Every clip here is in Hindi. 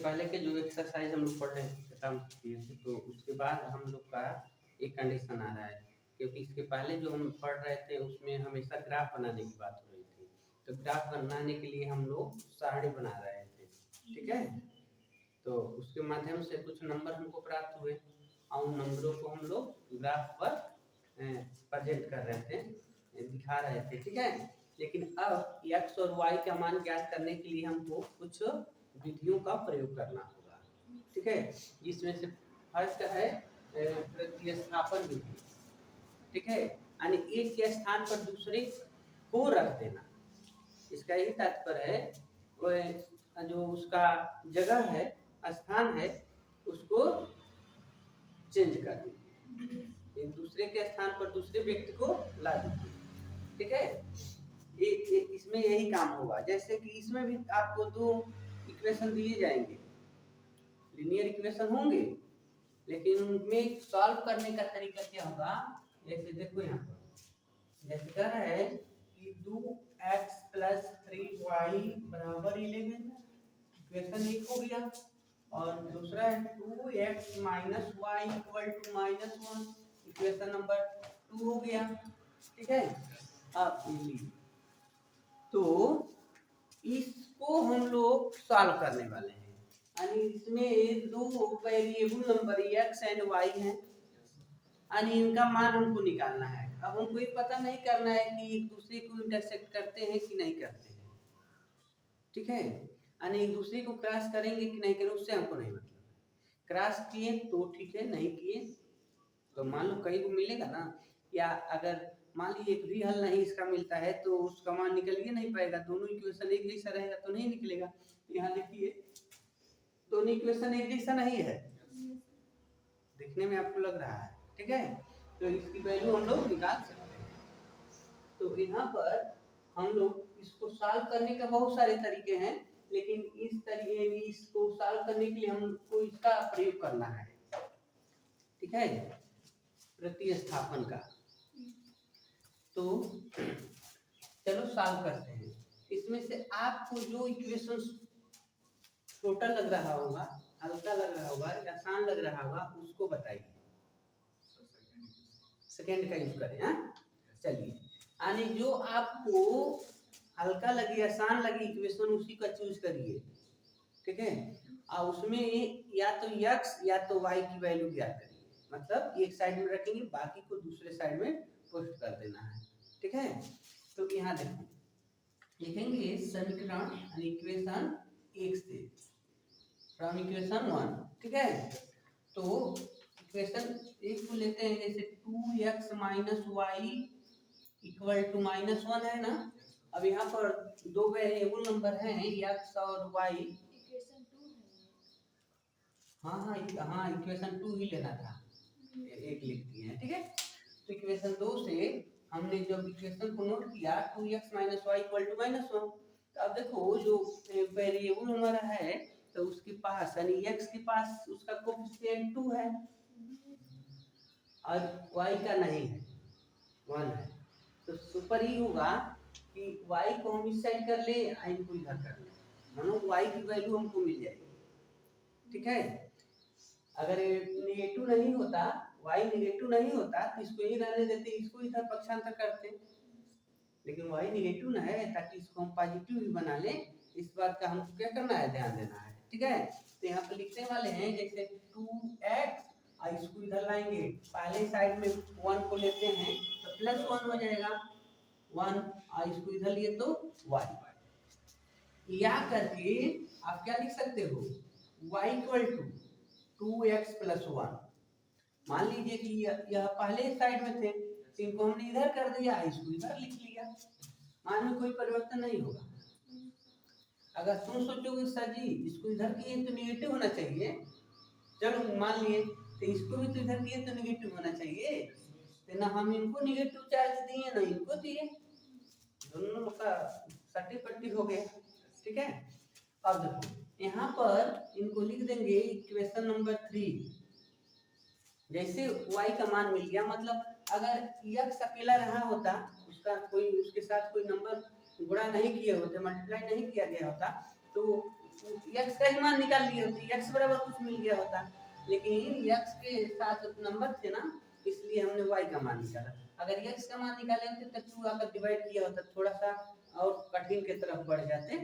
पहले के जो एक्सरसाइज हम लोग पढ़ रहे थे खत्म किए थे, तो उसके बाद हम लोग का एक कंडीशन आ रहा है, क्योंकि इसके पहले जो हम पढ़ रहे थे उसमें हमेशा ग्राफ बनाने की बात हो रही थी। तो ग्राफ बनाने के लिए हम लोग सारणी बना रहे थे, ठीक है। तो उसके माध्यम से कुछ नंबर हमको प्राप्त हुए और उन नंबरों को हम लोग ग्राफ पर प्रेजेंट कर रहे थे, दिखा रहे थे, ठीक है। लेकिन अब x और y का मान ज्ञात करने के लिए हमको कुछ विधियों का प्रयोग करना होगा, ठीक है। जिसमें से फर्स्ट है प्रतिस्थापन विधि, ठीक है। यानी एक के स्थान पर दूसरे को रख देना। इसका यही तात्पर्य है, वो जो उसका जगह है, स्थान है, उसको चेंज कर दीजिए, एक दूसरे के स्थान पर दूसरे व्यक्ति को ला दीजिए, ठीक है। इसमें यही काम होगा। जैसे कि इसमें भी आपको दो इक्वेशन दिए जाएंगे, लीनियर इक्वेशन होंगे, लेकिन उनमें सॉल्व करने का तरीका क्या होगा। जैसे देखो यहाँ पर जैसे कह रहा है कि 2x + 3y = 11, इक्वेशन 1 हो गया। और दूसरा है 2x - y = -1, इक्वेशन नंबर 2 हो गया, ठीक है। अब तो इसको हम लोग सॉल्व करने वाले हैं, यानी इसमें दो variable number x and y हैं, यानी इनका मान हमको निकालना है। अब हमको ये पता नहीं करना है कि एक दूसरे को इंटरसेक्ट करते हैं कि नहीं करते हैं, ठीक है। यानी एक दूसरे को क्रॉस करेंगे कि नहीं करेंगे उससे हमको नहीं मतलब। क्रॉस किए तो ठीक है, नहीं किए तो मान लो कहीं को मिलेगा ना। या अगर मान लीजिए एक भी हल नहीं इसका मिलता है तो उसका मान निकल ही नहीं पाएगा, दोनों इक्वेशन एक जैसा रहेगा तो नहीं निकलेगा। यहाँ देखिए दोनों इक्वेशन एक जैसा नहीं है, देखने में आपको लग रहा है, ठीक है। तो इसकी वैल्यू हम लोग निकाल सकते हैं। तो यहाँ पर हम लोग इसको सॉल्व करने का बहुत सारे तरीके हैं, लेकिन इस तरीके इसको सॉल्व करने के लिए हमको इसका प्रयोग करना है, ठीक है, प्रतिस्थापन का। तो चलो सॉल्व करते हैं। इसमें से आपको जो इक्वेशन टोटल लग रहा होगा, हल्का लग रहा होगा, आसान लग रहा होगा, उसको बताइए। सेकंड का यूज करें, हाँ चलिए। यानी जो आपको हल्का लगे, आसान लगे इक्वेशन, उसी का चूज करिए, ठीक है। और उसमें या तो x या तो y की वैल्यू ज्ञात करिए, मतलब एक साइड में रखेंगे, बाकी को दूसरे साइड में पोस्ट कर देना है, ठीक है। तो यहाँ देखो लिखेंगे समीकरण इक्वेशन 1 से फ्रॉम इक्वेशन 1, ठीक है। तो इक्वेशन 1 को लेते हैं, जैसे 2x - y = -1 है ना। अब यहाँ पर दो वेरिएबल नंबर हैं x और y। हाँ, इक्वेशन 2 ही लेना था, एक लिख दिए हैं, ठीक है। तो इक्वेशन 2 से हमने जब इक्वेशन को नोट किया 2x - y = -1, तो अब देखो जो वेरिएबल हमारा है तो उसके पास यानी x के पास उसका कोएफिशिएंट 2 है और y का नहीं है, 1 है। तो सुपर ही होगा कि y को हम इस साइड कर ले, इनको इधर कर ले, मानो y की वैल्यू हमको मिल जाएगी, ठीक है। अगर नेगेटिव नहीं होता, y नेगेटिव नहीं होता तो इसको ही रहने देते, इसको इधर पक्षांतर करते, लेकिन y नेगेटिव ना है ताकि इसको हम पॉजिटिव भी बना ले। इस बात का हमको क्या करना है, ध्यान देना है, ठीक है। तो यहाँ पे लिखने वाले हैं जैसे 2x और इसको इधर लाएंगे, पहले साइड में 1 को लेते हैं तो +1 हो जाएगा 1, और इसको इधर लिए तो y, या करके आप क्या लिख सकते हो, y = 2x + 1। मान लीजिए कि यह पहले साइड में थे, इनको हमने इधर कर दिया, इसको इधर लिख लिया, मान में कोई परिवर्तन नहीं होगा। अगर तुम सोचोगे सर जी इसको इधर किए तो नेगेटिव होना चाहिए, चलो मान लिए, तो इसको भी तो इधर किए तो नेगेटिव होना चाहिए, तो ना हम इनको नेगेटिव चार्ज दिए ना इनको दिए, दोनों का सट्टी पट्टी हो गया, ठीक है। अब देखो यहाँ पर इनको लिख देंगे इक्वेशन नंबर 3। जैसे y का मान मिल गया, मतलब अगर x अकेला रहा होता, उसका कोई उसके साथ कोई नंबर गुणा नहीं किए होते, मल्टीप्लाई नहीं किया गया होता, तो x का ही मान निकाल लिए होते, x बराबर कुछ मिल गया होता, लेकिन x के साथ नंबर थे ना, इसलिए हमने y का मान निकाला। अगर x का मान निकाले होते तो 2 आकर डिवाइड किया होता, थोड़ा सा और कठिन के तरफ बढ़ जाते,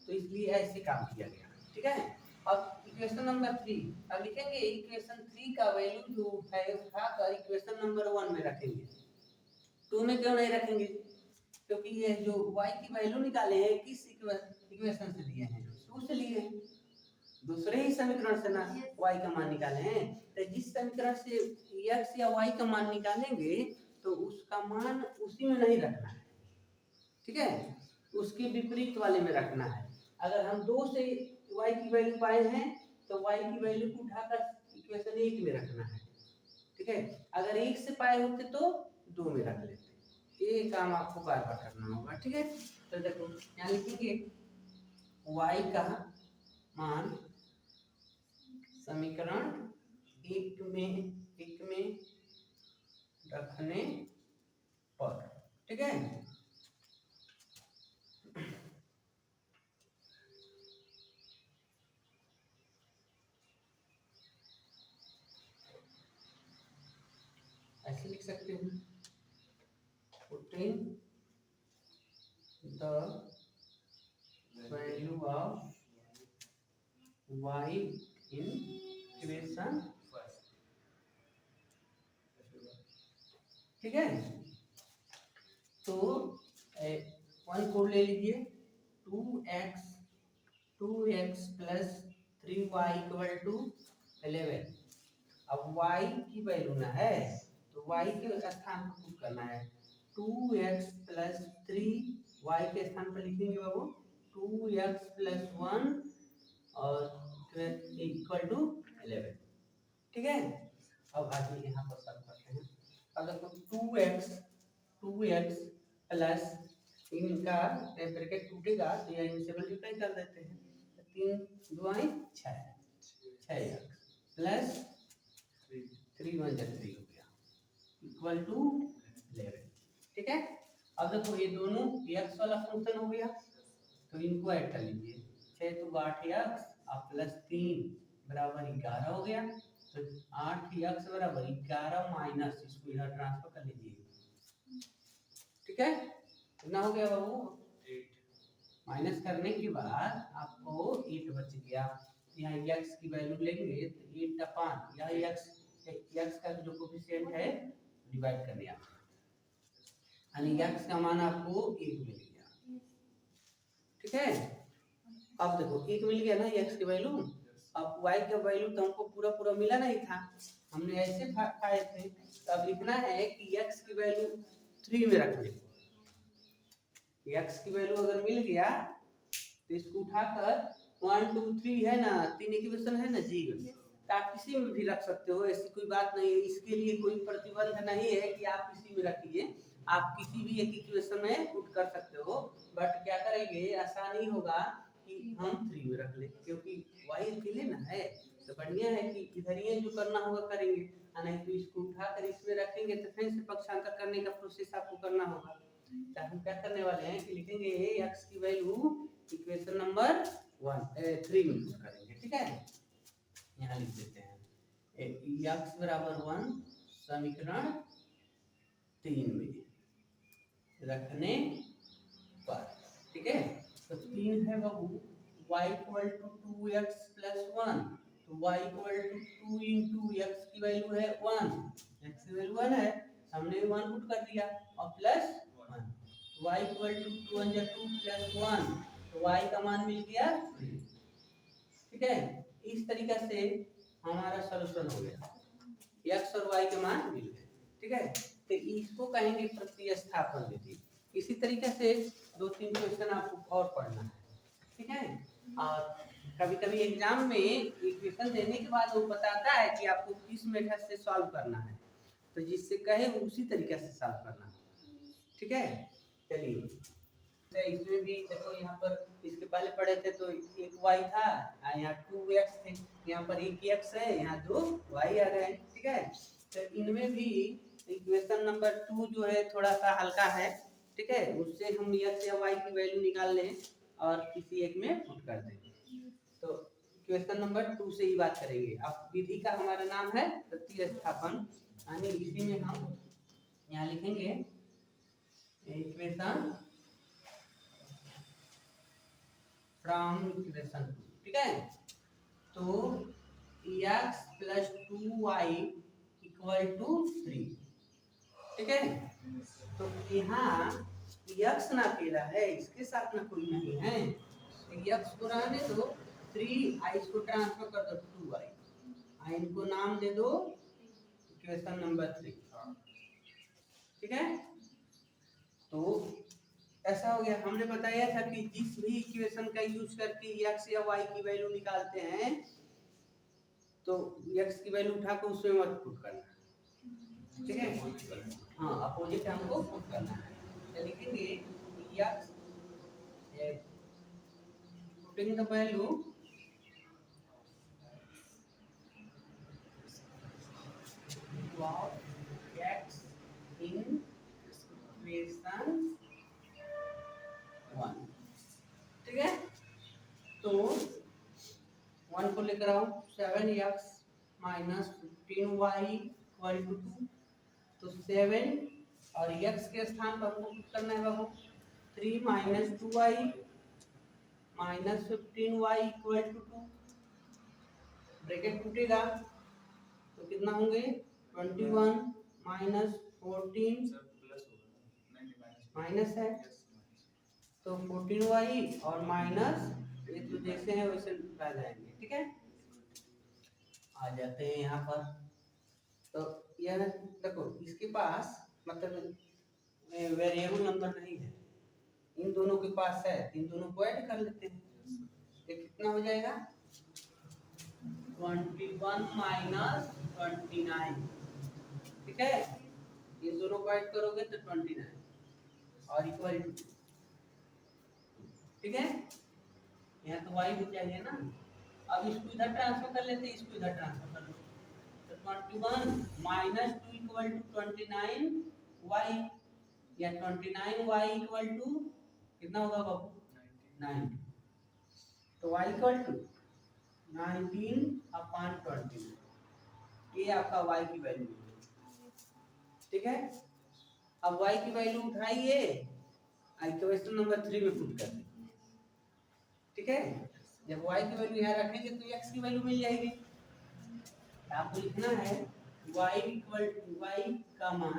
तो इसलिए ऐसे काम किया गया। ठीक है, अब इक्वेशन नंबर 3 अब लिखेंगे। इक्वेशन 3 का वैल्यू जो है उठाकर इक्वेशन नंबर 1 में रखेंगे। 2 में क्यों नहीं रखेंगे? क्योंकि ये जो y की वैल्यू निकाले हैं किस इक्वेशन से लिए हैं? 2 से लिए हैं, दूसरे ही समीकरण से ना y का मान निकाले हैं। तो जिस समीकरण से x या y का मान निकालेंगे तो उसका मान उसी में नहीं रखना है, ठीक है, उसके विपरीत वाले में रखना है। अगर हम 2 से y की वैल्यू पाए हैं तो y की वैल्यू को उठाकर इक्वेशन 1 में रखना है, ठीक है। अगर 1 से पाए होते तो 2 में रख लेते। ये काम आपको बार बार करना होगा, ठीक है। तो देखो यहाँ लिखेंगे y का मान समीकरण 1 में रखने पर, ठीक है। ऐसे लिख सकते हो, putting the value of y in equation, ठीक है। तो 1 को ले लीजिए, 2x plus 3y equal to 11। अब y की वैल्यू ना है तो y के स्थान पर पुट करना है। 2x प्लस 3y के स्थान पर लिखेंगे बाबू 2x प्लस 1 और इक्वल टू 11, ठीक है। अब आगे यहाँ पर सब करते हैं। अब देखो 2x प्लस इनका ब्रैकेट टूटेगा तो यह इनसे मल्टीप्लाई कर देते हैं, 3 2 6x प्लस 3 1 3 हो गया इक्वल टू 11, ठीक है। अब देखो ये दोनों x वाला फंक्शन हो गया तो इनको ऐड कर लीजिए, 6 तो 8x और प्लस 3 बराबर 11 हो गया। तो 8x बराबर 11 माइनस इसको इधर ट्रांसफर कर लीजिए, ठीक है। कितना हो गया बाबू? 8 माइनस करने के बाद आपको 8 बच गया। यहाँ x की वैल्यू लेंगे तो 8 अपान यह x का जो कोफिशिएंट है डिवाइड कर दिया, यानी x का मान आपको 1 मिल गया, ठीक है। अब देखो 1 मिल गया ना x की वैल्यू। अब y का वैल्यू तो हमको पूरा मिला नहीं था, हमने ऐसे पाए थे। तो अब लिखना है कि x की वैल्यू 3 में रखने, x की वैल्यू अगर मिल गया तो इसको उठाकर 1 2 3 है ना, 3 इक्वेशन है ना जी, तो आप किसी में भी रख सकते हो, ऐसी कोई बात नहीं है। इसके लिए कोई प्रतिबंध नहीं है कि आप किसी में रखिए, आप किसी भी एक इक्वेशन में पुट कर सकते हो। बट क्या करेंगे, आसानी होगा कि हम 3 में रख ले, क्योंकि y अकेले ना है तो बढ़िया है कि इधर ही जो करना होगा करेंगे, नहीं तो इसको उठाकर इसमें रखेंगे तो फिर से पक्षांतर करने का प्रोसेस आपको करना होगा। तो हम क्या करने वाले हैं कि लिखेंगे x की वैल्यू इक्वेशन नंबर 3 में पुट करेंगे, ठीक है। यहाँ लिख देते हैं x बराबर 1 समीकरण 3 में रखने पर, ठीक है। तो 3 है बाबू y equal to 2x plus 1, तो y equal to 2 into x की वैल्यू है 1, x की वैल्यू 1 है, हमने 1 पुट कर दिया और plus 1, y equal to 2 * 2 plus 1, तो y का मान मिल गया 3, ठीक है। इस तरीके से हमारा सॉल्यूशन हो गया, x और y के मान मिल गए, ठीक है। तो इसको कहेंगे प्रतिस्थापन विधि। इसी तरीके से 2-3 क्वेश्चन आपको और पढ़ना है, ठीक है। और कभी-कभी एग्जाम में इक्वेशन देने के बाद वो बताता है कि आपको किस मेथड से सॉल्व करना है, तो जिससे कहे उसी तरीके से सॉल्व करना है, ठीक है। चलिए इसमें भी देखो, यहाँ पर इसके पहले पढ़े थे तो एक y था, यहाँ 2x थे, यहाँ पर एक x है, यहाँ 2 y आ गए, ठीक है। तो इनमें भी इक्वेशन नंबर 2 जो है थोड़ा सा हल्का है, ठीक है। उससे हम x या y की वैल्यू निकाल लें और किसी एक में पुट कर देंगे, क्वेश्चन नंबर 2 से ही बात करेंगे। अब विधि का हमारा नाम है प्रतिस्थापन, यानी इसी में हम यहाँ लिखेंगे इक्वेशन फ्रॉम इक्वेशन, ठीक है। तो x plus 2y equal to 3, ठीक है। तो यहाँ x ना अकेला है, इसके साथ में कोई नहीं है, x को रहने दो 3, इसको ट्रांसफर कर दो 2y, इनको नाम दे दो इक्वेशन नंबर 3, ठीक है। तो ऐसा हो गया। हमने बताया था कि जिस भी इक्वेशन का यूज करके x या y की वैल्यू निकालते हैं तो x की वैल्यू उठाकर उसमें मत पुट करना, ठीक है। हाँ, अपोजिट हमको पुट करना है। तो लिखेंगे x putting the value of x in equation 1, ठीक है। तो 1 को लेकर आओ, 7x minus 15y equal to 2, तो 7 और x के स्थान पर हमको पुट करना है बाबू 3 minus 2y minus 15y equal to 2, bracket टूटेगा तो कितना होंगे 21 माइनस 14 माइनस है तो 14y और माइनस ये तो जैसे है वैसे आ जाएंगे, ठीक है। आ जाते हैं यहाँ पर, तो यह देखो इसके पास मतलब वेरिएबल नंबर नहीं है, इन दोनों के पास है, इन दोनों को ऐड कर लेते हैं, ये कितना हो जाएगा 21 माइनस 29, ठीक है। ये दोनों को ऐड करोगे तो 29 और इक्वल टू, ठीक है। यहाँ तो y हो जाएगा ना। अब इसको इधर ट्रांसफर कर लेते हैं, इसको इधर ट्रांसफर कर लो, तो 21 माइनस 2 इक्वल टू 29y या 29y इक्वल टू कितना होगा बाबू 9, तो y इक्वल टू 19/29, ये आपका y की वैल्यू है, ठीक है। अब y की वैल्यू उठाइए इक्वेशन नंबर 3 में पुट कर दीजिए, ठीक है। जब y की वैल्यू यहाँ रखेंगे तो x की वैल्यू मिल जाएगी। आपको लिखना है y इक्वल टू y का मान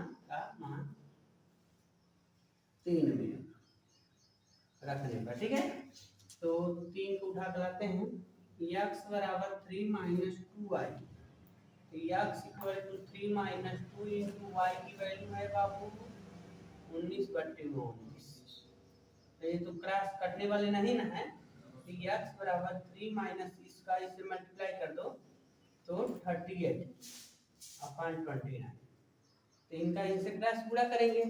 3 में रखने पर, ठीक है। तो 3 को उठा कर लाते हैं, x बराबर 3 minus 2y, x equal to 3 minus 2 into y की वैल्यू है बाबू 19/19, तो ये तो क्रॉस कटने वाले नहीं ना है, तो x बराबर 3 माइनस इसका इससे मल्टीप्लाई कर दो तो 38/29, तो इनका इनसे क्रॉस गुणा करेंगे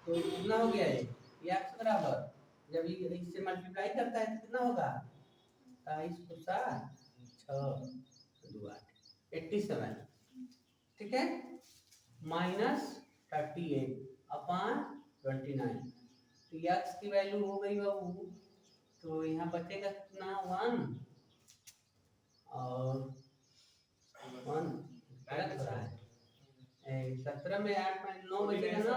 तो कितना हो गया ये x बराबर जब ये इससे मल्टीप्लाई करता है तो कितना होगा 27 को 7 6 2 8 87, ठीक है, माइनस 38/29, तो x की वैल्यू हो गई बाबू, तो यहाँ बचेगा कितना 1 और 1 गलत हो रहा है 17 में 8 में 9 बचेगा ना,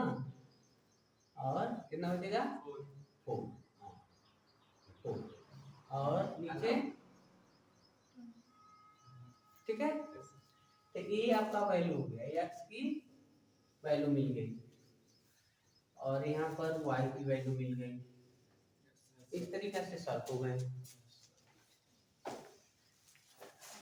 और कितना बचेगा 4 और नीचे, ठीक है। तो ये आपका वैल्यू हो गया, x की वैल्यू मिल गई और यहाँ पर y की वैल्यू मिल गई, इस तरीके से सॉल्व हो गए।